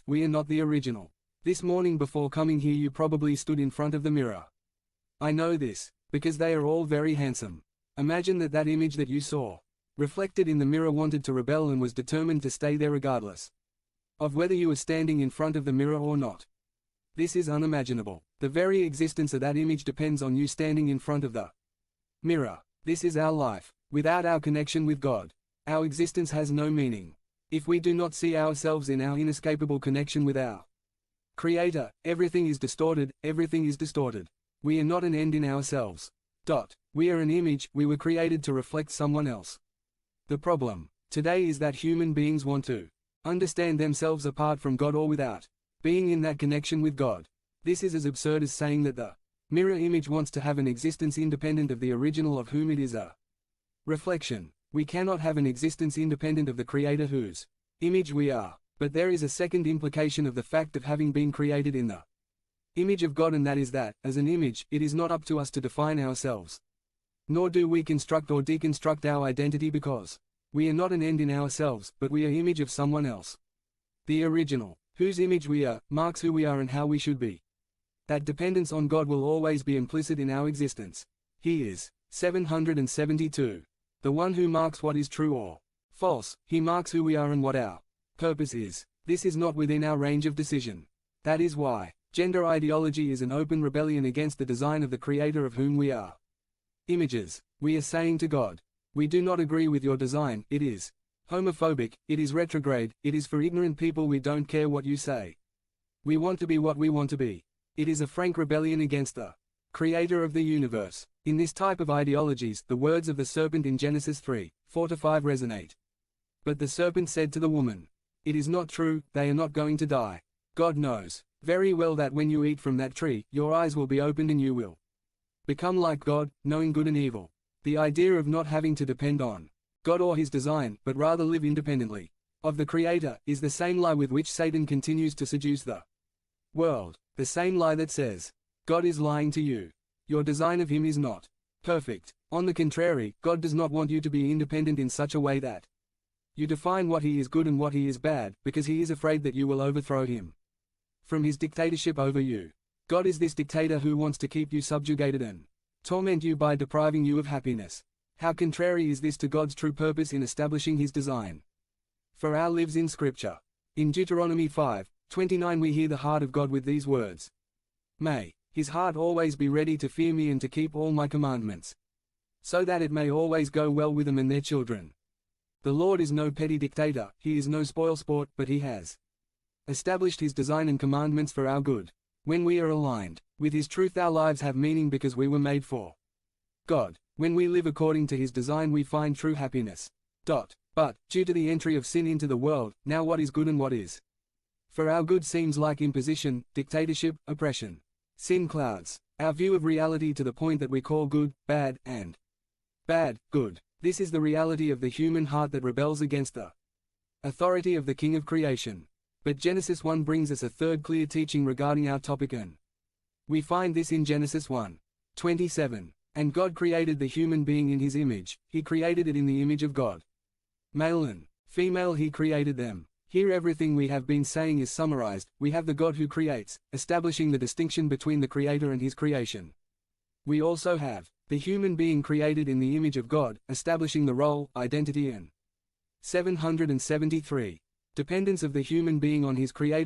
We are not the original. This morning before coming here you probably stood in front of the mirror. I know this, because they are all very handsome. Imagine that image that you saw, reflected in the mirror, wanted to rebel and was determined to stay there regardless of whether you were standing in front of the mirror or not. This is unimaginable. The very existence of that image depends on you standing in front of the mirror. This is our life. Without our connection with God, our existence has no meaning. If we do not see ourselves in our inescapable connection with our Creator, everything is distorted, everything is distorted. We are not an end in ourselves. We are an image, we were created to reflect someone else. The problem today is that human beings want to understand themselves apart from God or without being in that connection with God. This is as absurd as saying that the mirror image wants to have an existence independent of the original of whom it is a reflection. We cannot have an existence independent of the Creator whose image we are. But there is a second implication of the fact of having been created in the image of God, and that is that, as an image, it is not up to us to define ourselves. Nor do we construct or deconstruct our identity, because we are not an end in ourselves, but we are image of someone else. The original, whose image we are, marks who we are and how we should be. That dependence on God will always be implicit in our existence. He is 772. The one who marks what is true or false. He marks who we are and what our purpose is. This is not within our range of decision. That is why gender ideology is an open rebellion against the design of the Creator of whom we are images. We are saying to God, we do not agree with your design, it is homophobic, it is retrograde, it is for ignorant people, we don't care what you say. We want to be what we want to be. It is a frank rebellion against the Creator of the universe. In this type of ideologies, the words of the serpent in Genesis 3:4-5 resonate. But the serpent said to the woman, it is not true, they are not going to die. God knows very well that when you eat from that tree, your eyes will be opened and you will become like God, knowing good and evil. The idea of not having to depend on God or His design, but rather live independently of the Creator, is the same lie with which Satan continues to seduce the world. The same lie that says, God is lying to you. Your design of Him is not perfect. On the contrary, God does not want you to be independent in such a way that you define what He is good and what He is bad, because He is afraid that you will overthrow Him from His dictatorship over you. God is this dictator who wants to keep you subjugated and torment you by depriving you of happiness. How contrary is this to God's true purpose in establishing His design for our lives in Scripture? In Deuteronomy 5:29 we hear the heart of God with these words. May His heart always be ready to fear me and to keep all my commandments, so that it may always go well with them and their children. The Lord is no petty dictator, He is no spoilsport, but He has established His design and commandments for our good. When we are aligned with His truth, our lives have meaning because we were made for God. When we live according to His design, we find true happiness. But, due to the entry of sin into the world, now what is good and what is for our good seems like imposition, dictatorship, oppression. Sin clouds our view of reality to the point that we call good, bad, and bad, good. This is the reality of the human heart that rebels against the authority of the King of creation. But Genesis 1 brings us a third clear teaching regarding our topic, and we find this in Genesis 1:27. And God created the human being in His image, He created it in the image of God. Male and female He created them. Here everything we have been saying is summarized. We have the God who creates, establishing the distinction between the Creator and His creation. We also have the human being created in the image of God, establishing the role, identity and 773. Dependence of the human being on his Creator.